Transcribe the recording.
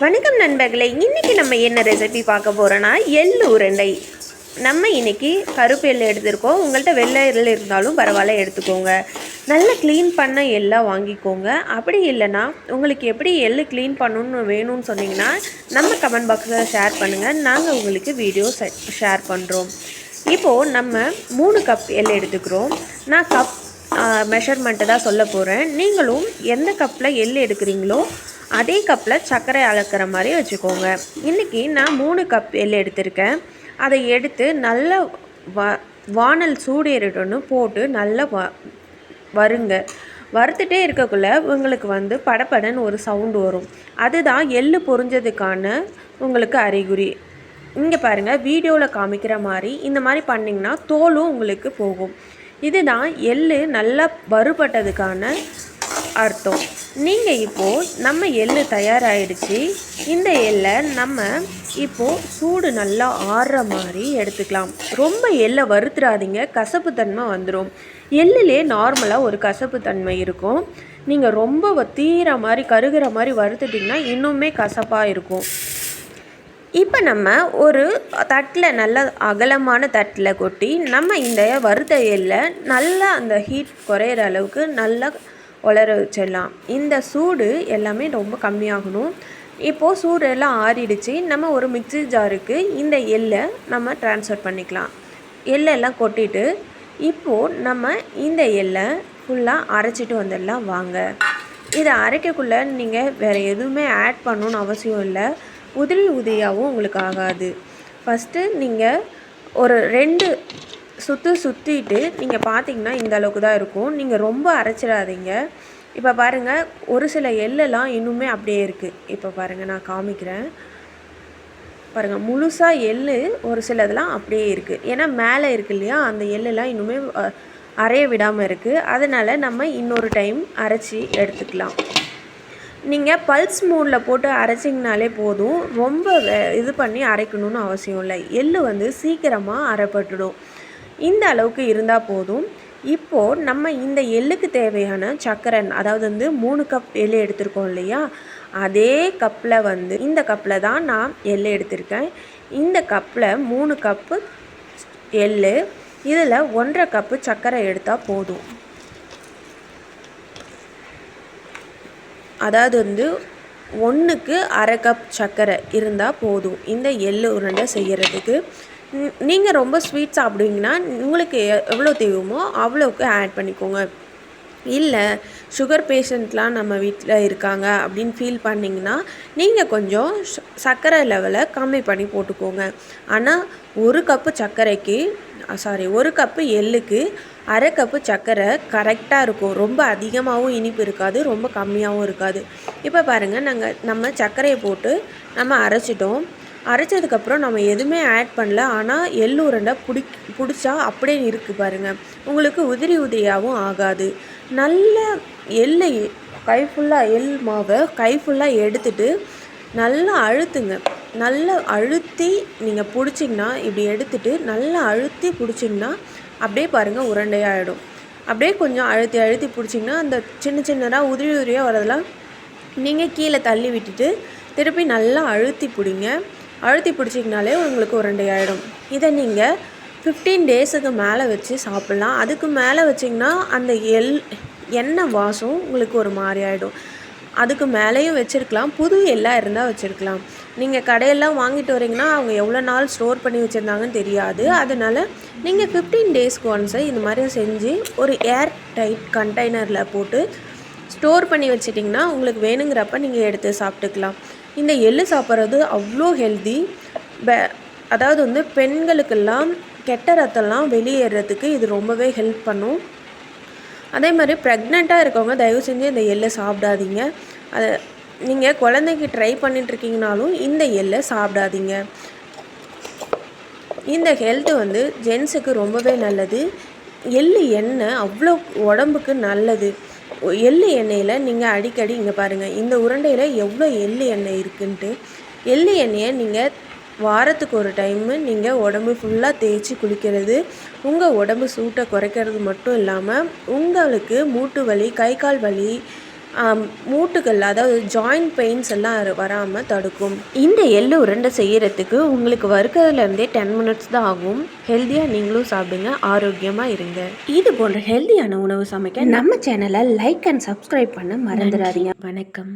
வணக்கம் நண்பர்களே, இன்றைக்கி நம்ம என்ன ரெசிபி பார்க்க போகிறோன்னா எள்ளு உருண்டை. நம்ம இன்றைக்கி கருப்பு எள்ளு எடுத்துருக்கோம். உங்கள்கிட்ட வெள்ளை எள்ளு இருந்தாலும் பரவாயில்ல, எடுத்துக்கோங்க. நல்லா க்ளீன் பண்ண எள்ளாக வாங்கிக்கோங்க. அப்படி இல்லைன்னா உங்களுக்கு எப்படி எள்ளு க்ளீன் பண்ணணுன்னு வேணும்னு சொன்னிங்கன்னா நம்ம கமெண்ட் பாக்ஸில் ஷேர் பண்ணுங்கள். நாங்கள் உங்களுக்கு வீடியோ ஷேர் பண்ணுறோம். இப்போது நம்ம 3 கப் எள்ளு எடுத்துக்கிறோம். நான் கப் மெஷர்மெண்ட்டு தான் சொல்ல போகிறேன். நீங்களும் எந்த கப்பில் எள்ளு எடுக்கிறீங்களோ அதே கப்பில் சர்க்கரை அளக்கிற மாதிரி வச்சுக்கோங்க. இன்றைக்கி நான் 3 கப் எள்ளு எடுத்திருக்கேன். அதை எடுத்து நல்லா வானல் சூடேறிட்டோன்னு போட்டு நல்லா வருங்க. வறுத்துட்டே இருக்கக்குள்ளே உங்களுக்கு படப்படன்னு ஒரு சவுண்டு வரும். அதுதான் எள்ளு பொரிஞ்சதுக்கான உங்களுக்கு அறிகுறி. இங்கே பாருங்கள், வீடியோவில் காமிக்கிற மாதிரி இந்த மாதிரி பண்ணிங்கன்னா தோலும் உங்களுக்கு போகும். இதுதான் எள்ளு நல்லா வறுபட்டதுக்கான அர்த்தம். நீங்கள் இப்போது நம்ம எள்ளு தயாராகிடுச்சு. இந்த எள்ளை நம்ம இப்போது சூடு நல்லா ஆறுற மாதிரி எடுத்துக்கலாம். ரொம்ப எள்ளை வறுத்துறாதீங்க, கசப்பு தன்மை வந்துடும். எள்ளுலே நார்மலாக ஒரு கசப்பு தன்மை இருக்கும். நீங்கள் ரொம்ப தீர மாதிரி கருகிற மாதிரி வறுத்துட்டிங்கன்னா இன்னுமே கசப்பாக இருக்கும். இப்போ நம்ம ஒரு தட்டில் நல்ல அகலமான தட்டில் கொட்டி நம்ம இந்த வறுத்த எள்ளை நல்லா அந்த ஹீட் குறையிற அளவுக்கு நல்லா உலர வச்சிடலாம். இந்த சூடு எல்லாமே ரொம்ப கம்மியாகணும். இப்போது சூடு எல்லாம் ஆறிடுச்சு. நம்ம ஒரு மிக்ஸி ஜாருக்கு இந்த எள்ளை நம்ம ட்ரான்ஸ்ஃபர் பண்ணிக்கலாம். எள்ளெல்லாம் கொட்டிட்டு இப்போது நம்ம இந்த எள்ளை ஃபுல்லாக அரைச்சிட்டு வந்துடலாம் வாங்க. இதை அரைக்கக்குள்ளே நீங்கள் வேறு எதுவுமே ஆட் பண்ணணுன்னு அவசியம் இல்லை. உதிரியாகவும் உங்களுக்கு ஆகாது. ஃபஸ்ட்டு நீங்கள் ஒரு 2 சுற்றிட்டு நீங்கள் பார்த்தீங்கன்னா இந்த அளவுக்கு தான் இருக்கும். நீங்கள் ரொம்ப அரைச்சிடாதீங்க. இப்போ பாருங்கள், ஒரு சில எள்ளெல்லாம் இன்னுமே அப்படியே இருக்குது. இப்போ பாருங்கள், நான் காமிக்கிறேன் பாருங்கள். முழுசாக எள்ளு ஒரு சிலதெல்லாம் அப்படியே இருக்குது. ஏன்னா மேலே இருக்குது இல்லையா, அந்த எள்ளெல்லாம் இன்னுமே அரைய விடாமல் இருக்குது. அதனால் நம்ம இன்னொரு டைம் அரைச்சி எடுத்துக்கலாம். நீங்கள் பல்ஸ் மூடில் போட்டு அரைச்சிங்கனாலே போதும். ரொம்ப இது பண்ணி அரைக்கணும்னு அவசியம் இல்லை. எள்ளு சீக்கிரமாக அரைப்பட்டுடும். இந்த அளவுக்கு இருந்தால் போதும். இப்போது நம்ம இந்த எள்ளுக்கு தேவையான சர்க்கரை, அதாவது 3 கப் எள்ளு எடுத்திருக்கோம் இல்லையா, அதே கப்பில் இந்த கப்பில் தான் நான் எள்ளு எடுத்திருக்கேன். இந்த கப்பில் 3 கப்பு எள்ளு, இதில் 1.5 கப்பு சர்க்கரை எடுத்தால் போதும். அதாவது 1க்கு 1/2 கப் சர்க்கரை இருந்தால் போதும் இந்த எள்ளு உருண்டை செய்கிறதுக்கு. நீங்கள் ரொம்ப ஸ்வீட் சாப்பிடுவீங்கன்னா உங்களுக்கு எவ்வளோ தேவைமோ அவ்வளோக்கு ஆட் பண்ணிக்கோங்க. இல்லை சுகர் பேஷண்ட்லாம் நம்ம வீட்டில் இருக்காங்க அப்படின்னு ஃபீல் பண்ணிங்கன்னா நீங்கள் கொஞ்சம் சர்க்கரை லெவலை கம்மி பண்ணி போட்டுக்கோங்க. ஆனால் 1 கப்பு எள்ளுக்கு 1/2 கப்பு சர்க்கரை கரெக்டாக இருக்கும். ரொம்ப அதிகமாகவும் இனிப்பு இருக்காது, ரொம்ப கம்மியாகவும் இருக்காது. இப்போ பாருங்கள், நம்ம சர்க்கரையை போட்டு நம்ம அரைச்சிட்டோம். அரைச்சதுக்கப்புறம் நம்ம எதுவுமே ஆட் பண்ணல. ஆனால் எள்ளு உருண்டை பிடிச்சா அப்படியே இருக்குது பாருங்கள். உங்களுக்கு உதிரியாகவும் ஆகாது. நல்ல எள்ளை கை ஃபுல்லாக எள் மாவை கை ஃபுல்லாக எடுத்துட்டு நல்லா அழுத்துங்க. நல்லா அழுத்தி நீங்கள் பிடிச்சிங்கன்னா, இப்படி எடுத்துகிட்டு நல்லா அழுத்தி பிடிச்சிங்கன்னா அப்படியே பாருங்கள் உருண்டையாகிடும். அப்படியே கொஞ்சம் அழுத்தி பிடிச்சிங்கன்னா அந்த சின்னதாக உதிரியாக வரதெல்லாம் நீங்கள் கீழே தள்ளி விட்டுட்டு திருப்பி நல்லா அழுத்தி பிடிச்சிங்கனாலே உங்களுக்கு உருண்டையாகிடும். இதை நீங்கள் 15 டேஸுக்கு மேலே வச்சு சாப்பிட்லாம். அதுக்கு மேலே வச்சிங்கன்னா அந்த எண்ணெய் வாசம் உங்களுக்கு ஒரு மாதிரி ஆகிடும். அதுக்கு மேலேயும் வச்சுருக்கலாம். புது எல்லாம் இருந்தால் வச்சுருக்கலாம். நீங்கள் கடையெல்லாம் வாங்கிட்டு வரீங்கன்னா அவங்க எவ்வளோ நாள் ஸ்டோர் பண்ணி வச்சுருந்தாங்கன்னு தெரியாது. அதனால் நீங்கள் 15 டேஸ்க்கு ஒன்ஸை இந்த மாதிரி செஞ்சு ஒரு ஏர் டைட் கண்டெய்னரில் போட்டு ஸ்டோர் பண்ணி வச்சிட்டிங்கன்னா உங்களுக்கு வேணுங்கிறப்ப நீங்கள் எடுத்து சாப்பிட்டுக்கலாம். இந்த எள்ளு சாப்பிட்றது அவ்வளோ ஹெல்தி. அதாவது பெண்களுக்கெல்லாம் கெட்ட ரத்தம்லாம் வெளியேறதுக்கு இது ரொம்பவே ஹெல்ப் பண்ணும். அதே மாதிரி ப்ரெக்னெண்ட்டாக இருக்கவங்க தயவு செஞ்சு இந்த எள்ளை சாப்பிடாதீங்க. அதை நீங்கள் குழந்தைக்கு ட்ரை பண்ணிட்டுருக்கீங்கனாலும் இந்த எள்ளை சாப்பிடாதீங்க. இந்த ஹெல்த்து ஜென்ஸுக்கு ரொம்பவே நல்லது. எள்ளு எண்ணெய் அவ்வளோ உடம்புக்கு நல்லது. எள்ளு எண்ணெயில் நீங்கள் அடிக்கடி இங்கே பாருங்கள், இந்த உருண்டையில் எவ்வளோ எள்ளு எண்ணெய் இருக்குன்ட்டு. எள்ளு எண்ணெயை நீங்கள் வாரத்துக்கு ஒரு டைமு நீங்கள் உடம்பு ஃபுல்லாக தேய்ச்சி குளிக்கிறது உங்கள் உடம்பு சூட்டை குறைக்கிறது மட்டும் இல்லாமல் உங்களுக்கு மூட்டு வலி, கை கால் வலி, மூட்டுகள் அதாவது ஜாயிண்ட் பெயின்ஸ் எல்லாம் வராமல் தடுக்கும். இந்த எள்ளு உருண்டை செய்யறதுக்கு உங்களுக்கு வறுக்கிறதுலேருந்தே 10 மினிட்ஸ் தான் ஆகும். ஹெல்த்தியாக நீங்களும் சாப்பிடுங்க, ஆரோக்கியமாக இருங்க. இது போன்ற ஹெல்த்தியான உணவு சமைக்க நம்ம சேனலை லைக் அண்ட் சப்ஸ்கிரைப் பண்ண மறந்துடாதீங்க. வணக்கம்.